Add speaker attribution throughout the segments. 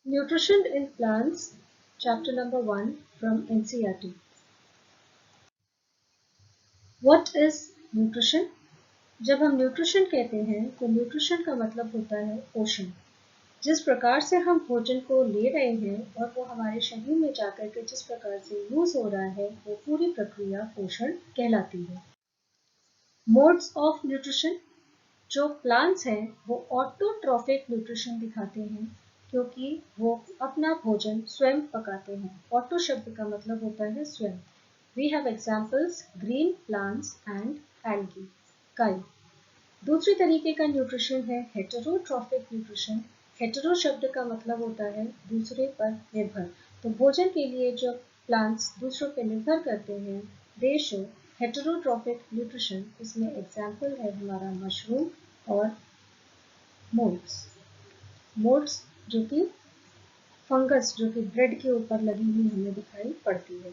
Speaker 1: Nutrition in Plants, Chapter number 1 from NCERT. What is nutrition? जब हम nutrition कहते हैं तो न्यूट्रिशन का मतलब होता है पोषण। जिस प्रकार से हम भोजन को ले रहे हैं और वो हमारे शरीर में जाकर के जिस प्रकार से यूज हो रहा है वो पूरी प्रक्रिया पोषण कहलाती है। मोड्स ऑफ न्यूट्रिशन, जो प्लांट्स हैं वो ऑटोट्रॉफिक न्यूट्रिशन दिखाते हैं क्योंकि वो अपना भोजन स्वयं पकाते हैं। ऑटो शब्द का मतलब होता है स्वयं। We have examples green plants and algae, काई। दूसरी तरीके का न्यूट्रिशन है हेटेरोट्रॉफिक न्यूट्रिशन। हेटेरो शब्द का मतलब होता है दूसरे पर निर्भर। तो भोजन के लिए जब प्लांट्स दूसरों पर निर्भर करते हैं दे शो हेटेरोट्रॉफिक न्यूट्रिशन। इसमें एग्जाम्पल है हमारा मशरूम और मोल्ड्स। मोल्ड्स जो कि फंगस जो कि ब्रेड के ऊपर लगी हुई हमें दिखाई पड़ती है।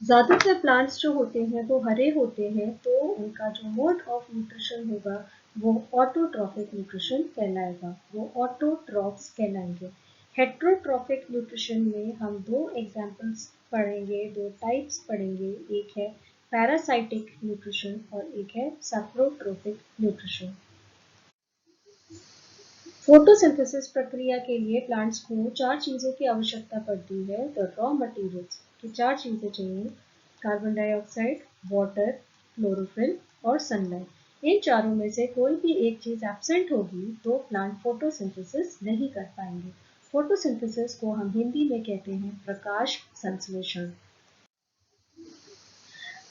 Speaker 1: ज़्यादातर प्लांट्स जो होते हैं वो हरे होते हैं तो उनका जो मोड ऑफ न्यूट्रिशन होगा वो ऑटोट्रॉफिक न्यूट्रिशन कहलाएगा, वो ऑटोट्रॉफ्स कहलाएंगे। हेट्रोट्रॉफिक न्यूट्रिशन में हम दो एग्जाम्पल्स पढ़ेंगे, दो टाइप्स पढ़ेंगे। एक है पैरासाइटिक न्यूट्रिशन और एक है सैप्रोट्रोफिक न्यूट्रिशन। फोटोसिंथेसिस प्रक्रिया के लिए प्लांट्स को चार चीज़ों की आवश्यकता पड़ती है। द रॉ मटेरियल्स की चार चीज़ें चाहिए, कार्बन डाइऑक्साइड, वाटर, क्लोरोफिल और सनलाइट। इन चारों में से कोई भी एक चीज़ एब्सेंट होगी तो प्लांट फोटोसिंथेसिस नहीं कर पाएंगे। फोटोसिंथेसिस को हम हिंदी में कहते हैं प्रकाश संश्लेषण।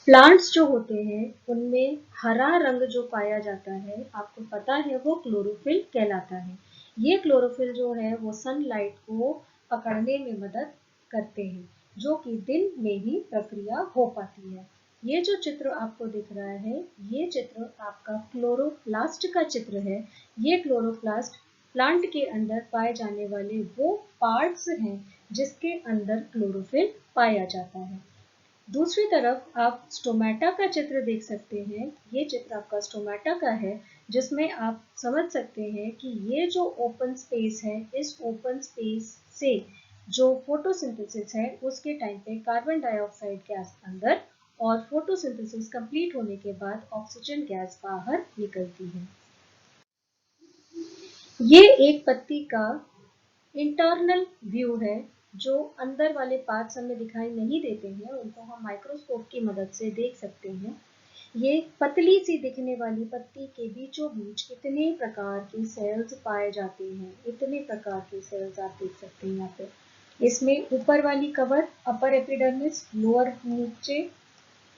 Speaker 1: प्लांट्स जो होते हैं उनमें हरा रंग जो पाया जाता है आपको पता है वो क्लोरोफिल कहलाता है। ये क्लोरोफिल जो है वो सनलाइट को पकड़ने में मदद करते हैं जो कि दिन में ही प्रक्रिया हो पाती है। ये जो चित्र आपको दिख रहा है ये चित्र आपका क्लोरोप्लास्ट का चित्र है। ये क्लोरोप्लास्ट प्लांट के अंदर पाए जाने वाले वो पार्ट्स हैं जिसके अंदर क्लोरोफिल पाया जाता है। दूसरी तरफ आप स्टोमेटा का चित्र देख सकते हैं। ये चित्र आपका स्टोमेटा का है जिसमें आप समझ सकते हैं कि ये जो ओपन स्पेस है इस ओपन स्पेस से जो फोटोसिंथेसिस है उसके टाइम पे कार्बन डाइऑक्साइड गैस अंदर और फोटोसिंथेसिस कंप्लीट होने के बाद ऑक्सीजन गैस बाहर निकलती है। ये एक पत्ती का इंटरनल व्यू है। जो अंदर वाले पार्ट्स हमें दिखाई नहीं देते हैं उनको हम माइक्रोस्कोप की मदद से देख सकते हैं। ये पतली सी दिखने वाली पत्ती के बीचों बीच इतने प्रकार के सेल्स पाए जाते हैं, इतने प्रकार के सेल्स आप देख सकते हैं यहाँ पे। इसमें ऊपर वाली कवर अपर एपिडर्मिस, लोअर नीचे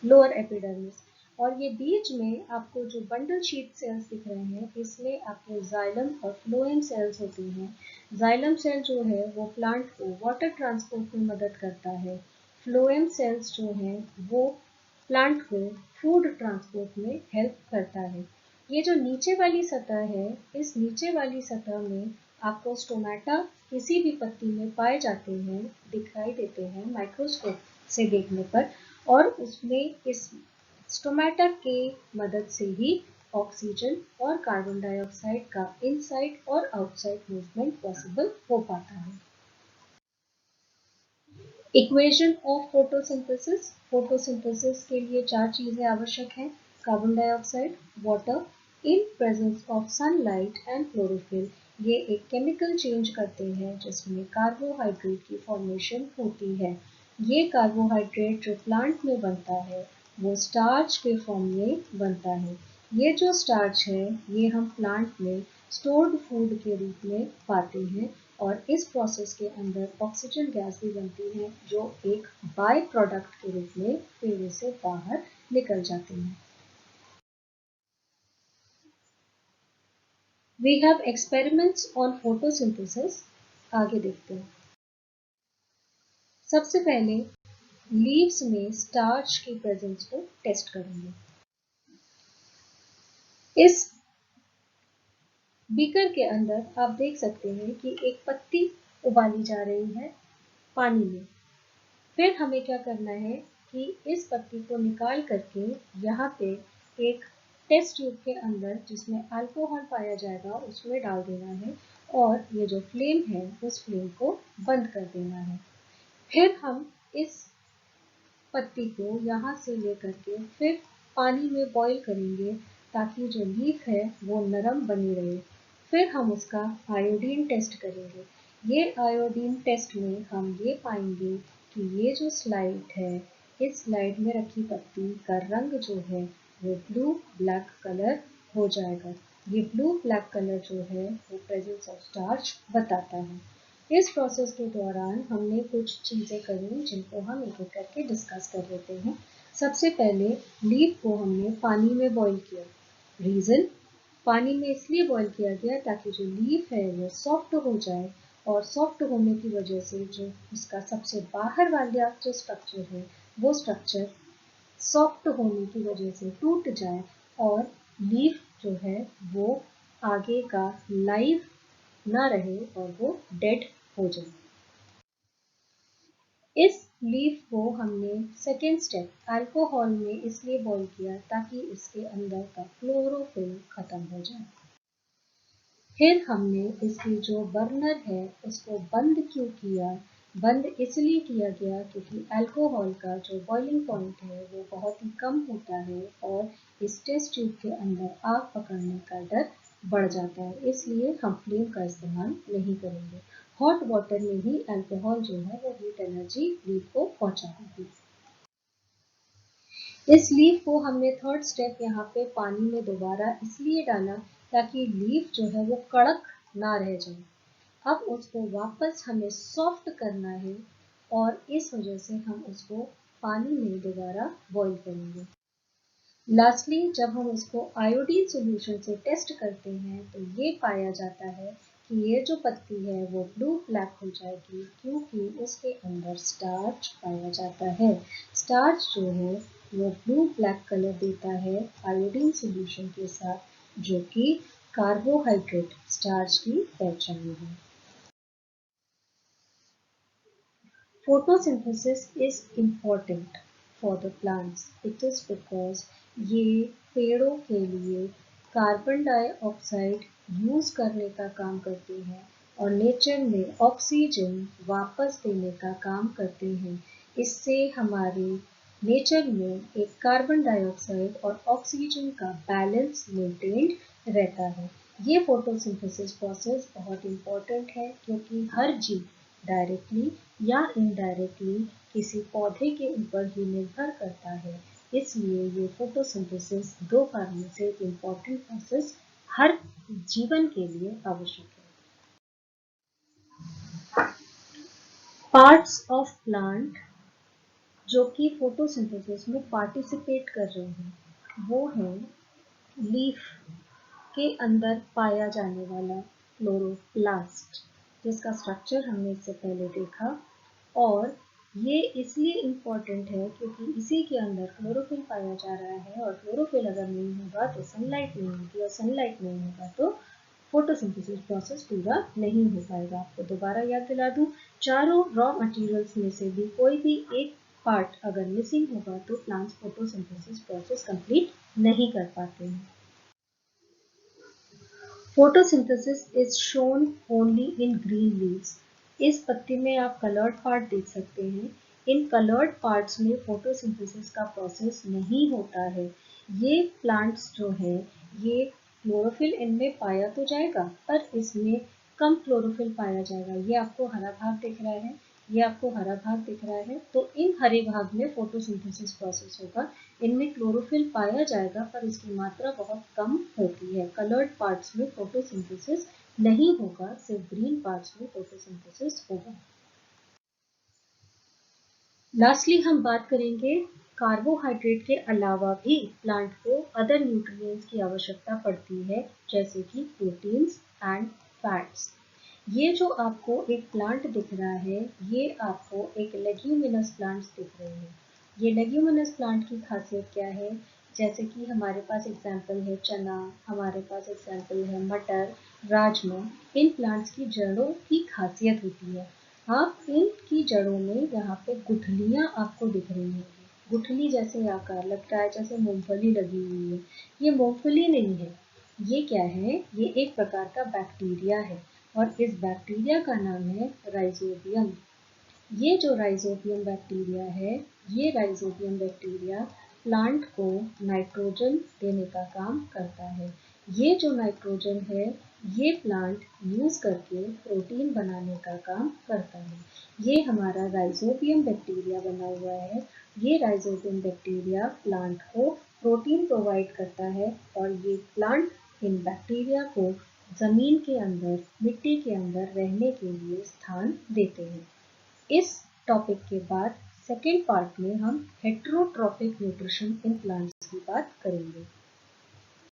Speaker 1: लोअर एपिडर्मिस, और ये बीच में आपको जो बंडल शीट सेल्स दिख रहे हैं इसमें आपको जाइलम और फ्लोएम सेल्स होती हैं। जाइलम सेल जो है वो प्लांट को वाटर ट्रांसपोर्ट में मदद करता है। फ्लोएम सेल्स जो हैं वो प्लांट को फूड ट्रांसपोर्ट में हेल्प करता है। ये जो नीचे वाली सतह है इस नीचे वाली सतह में आपको स्टोमेटा किसी भी पत्ती में पाए जाते हैं, दिखाई देते हैं माइक्रोस्कोप से देखने पर। और उसमें इस स्टोमेटा के मदद से ही ऑक्सीजन और कार्बन डाइऑक्साइड का इनसाइड और आउटसाइड मूवमेंट पॉसिबल हो पाता है। इक्वेशन ऑफ फोटोसिंथेसिस, फोटोसिंथेसिस के लिए चार चीजें आवश्यक हैं, carbon dioxide, water in presence of sunlight and chlorophyll. ये एक केमिकल चेंज करते हैं जिसमें कार्बोहाइड्रेट की फॉर्मेशन होती है। ये कार्बोहाइड्रेट जो प्लांट में बनता है वो स्टार्च के फॉर्म में बनता है। ये जो स्टार्च है ये हम प्लांट में स्टोर्ड फूड के रूप में पाते हैं और इस प्रोसेस के अंदर ऑक्सीजन गैस भी बनती है जो एक बाय प्रोडक्ट के रूप में पेड़ से बाहर निकल जाती है। We have experiments on photosynthesis. आगे देखते हैं। सबसे पहले लीव्स में स्टार्च की प्रेजेंस को टेस्ट करेंगे। इस बीकर के अंदर आप देख सकते हैं कि एक पत्ती उबाली जा रही है पानी में। फिर हमें क्या करना है कि इस पत्ती को निकाल करके यहाँ पे एक टेस्ट ट्यूब के अंदर जिसमें अल्कोहल पाया जाएगा उसमें डाल देना है और ये जो फ्लेम है उस फ्लेम को बंद कर देना है। फिर हम इस पत्ती को यहाँ से लेकर के फिर पानी में बॉईल करेंगे ताकि जो लीफ है वो नरम बनी रहे। फिर हम उसका आयोडीन टेस्ट करेंगे। ये आयोडीन टेस्ट में हम ये पाएंगे कि ये जो स्लाइड है, इस स्लाइड में रखी पत्ती का रंग जो है वो ब्लू ब्लैक कलर हो जाएगा। ये ब्लू ब्लैक कलर जो है वो प्रेजेंस ऑफ स्टार्च बताता है। इस प्रोसेस के दौरान हमने कुछ चीज़ें करी जिनको हम एक एक करके डिस्कस कर लेते हैं। सबसे पहले लीफ को हमने पानी में बॉईल किया। रीज़न, पानी में इसलिए बॉईल किया गया ताकि जो लीफ है वो सॉफ्ट हो जाए और सॉफ्ट होने की वजह से जो उसका सबसे बाहर वाला जो स्ट्रक्चर है वो स्ट्रक्चर सॉफ्ट होने की वजह से टूट जाए और लीफ जो है वो आगे का लाइव ना रहे और वो डेड हो जाए। इस लीफ को हमने सेकेंड स्टेप अल्कोहल में इसलिए बॉईल किया ताकि इसके अंदर का क्लोरोफिल खत्म हो जाए। फिर हमने इसकी जो बर्नर है उसको बंद क्यों किया? बंद इसलिए किया गया क्योंकि अल्कोहल का जो बॉइलिंग पॉइंट है वो बहुत ही कम होता है और इस टेस्ट ट्यूब के अंदर आग पकड़ने का डर बढ़ जाता है, इसलिए हम फ्लेम का इस्तेमाल नहीं करेंगे। हॉट वाटर में ही अल्कोहल जो है वो हीट एनर्जी लीफ को पहुंचा देगी। इस लीफ को हमने थर्ड स्टेप यहाँ पे पानी में दोबारा इसलिए डाला ताकि लीफ जो है वो कड़क ना रह जाए। अब उसको वापस हमें सॉफ्ट करना है और इस वजह से हम उसको पानी में दोबारा बॉईल करेंगे। लास्टली जब हम इसको आयोडीन सॉल्यूशन से टेस्ट करते हैं तो ये पाया जाता है कि ये जो पत्ती है वो ब्लू ब्लैक हो जाएगी क्योंकि उसके अंदर स्टार्च पाया जाता है। स्टार्च जो है वो ब्लू ब्लैक कलर देता है आयोडीन सॉल्यूशन के साथ, जो कि कार्बोहाइड्रेट स्टार्च की पहचान है। Photosynthesis is important for the plants. It is because ये पेड़ों के लिए कार्बन डाइऑक्साइड यूज करने का काम करते हैं और नेचर में ऑक्सीजन वापस देने का काम करते हैं। इससे हमारे नेचर में एक कार्बन डाइऑक्साइड और ऑक्सीजन का बैलेंस मेंटेन रहता है। ये फोटोसिंथेसिस प्रोसेस बहुत इम्पोर्टेंट है क्योंकि हर जीव डायरेक्टली या इनडायरेक्टली किसी पौधे के ऊपर ही निर्भर करता है, इसलिए ये फोटोसिंथेसिस दो कारणों से एक इम्पोर्टेंट प्रोसेस हर जीवन के लिए आवश्यक है। पार्ट्स ऑफ प्लांट जो कि फोटोसिंथेसिस में पार्टिसिपेट कर रहे हैं वो है लीफ के अंदर पाया जाने वाला क्लोरोप्लास्ट, जिसका स्ट्रक्चर हमने इससे पहले देखा, और ये इसलिए इम्पोर्टेंट है क्योंकि इसी के अंदर क्लोरोफिल पाया जा रहा है और क्लोरोफिल अगर नहीं होगा तो सनलाइट नहीं होगी और सनलाइट नहीं होगा तो फोटोसिंथेसिस प्रोसेस पूरा नहीं हो पाएगा। आपको दोबारा याद दिला दूं, चारों रॉ मटेरियल्स में से भी कोई भी एक पार्ट अगर मिसिंग होगा तो प्लांट्स फोटोसिंथेसिस प्रोसेस कंप्लीट नहीं कर पाते हैं। Photosynthesis is shown only in green leaves. इस पत्ती में आप कलर्ड पार्ट देख सकते हैं। इन कलर्ड पार्ट्स में फोटोसिंथेसिस का प्रोसेस नहीं होता है। ये प्लांट्स जो है ये क्लोरोफिल इनमें पाया तो जाएगा पर इसमें कम क्लोरोफिल पाया जाएगा। ये आपको हरा भाग दिख रहा है, ये आपको हरा भाग दिख रहा है, तो इन हरे भाग में फोटोसिंथेसिस प्रोसेस होगा। इनमें क्लोरोफिल पाया जाएगा पर इसकी मात्रा बहुत कम होती है। कलर्ड पार्ट्स में फोटोसिंथेसिस नहीं होगा, सिर्फ ग्रीन पार्ट्स में फोटोसिंथेसिस होगा। लास्टली हम बात करेंगे कार्बोहाइड्रेट के अलावा भी प्लांट को अदर न्यूट्रिएंट्स की आवश्यकता पड़ती है, जैसे कि प्रोटीन्स एंड फैट्स। ये जो आपको एक प्लांट दिख रहा है ये आपको एक लेग्यूमिनस प्लांट्स दिख रहे हैं। ये लेग्यूमिनस प्लांट की खासियत क्या है? जैसे कि हमारे पास एग्जाम्पल है चना, हमारे पास एग्जाम्पल है मटर, राजमा। इन प्लांट्स की जड़ों की खासियत होती है, आप इनकी जड़ों में यहाँ पे गुठलियाँ आपको दिख रही होंगी। गुठली जैसे आकार लगता है जैसे मूंगफली लगी हुई है। ये मूंगफली नहीं है, ये क्या है? ये एक प्रकार का बैक्टीरिया है। और इस बैक्टीरिया का नाम है राइजोबियम। ये जो राइजोबियम बैक्टीरिया है, ये राइजोबियम बैक्टीरिया प्लांट को नाइट्रोजन देने का काम करता है। ये जो नाइट्रोजन है, ये प्लांट यूज करके प्रोटीन बनाने का काम करता है। ये हमारा राइजोबियम बैक्टीरिया बना हुआ है। ये राइजोबियम बैक्टीरिया प्लांट को प्रोटीन प्रोवाइड करता है और ये प्लांट इन बैक्टीरिया को जमीन के अंदर, मिट्टी के अंदर रहने के लिए स्थान देते हैं। इस टॉपिक के बाद सेकेंड पार्ट में हम हेट्रोट्रॉफिक न्यूट्रिशन इन प्लांट्स की बात करेंगे।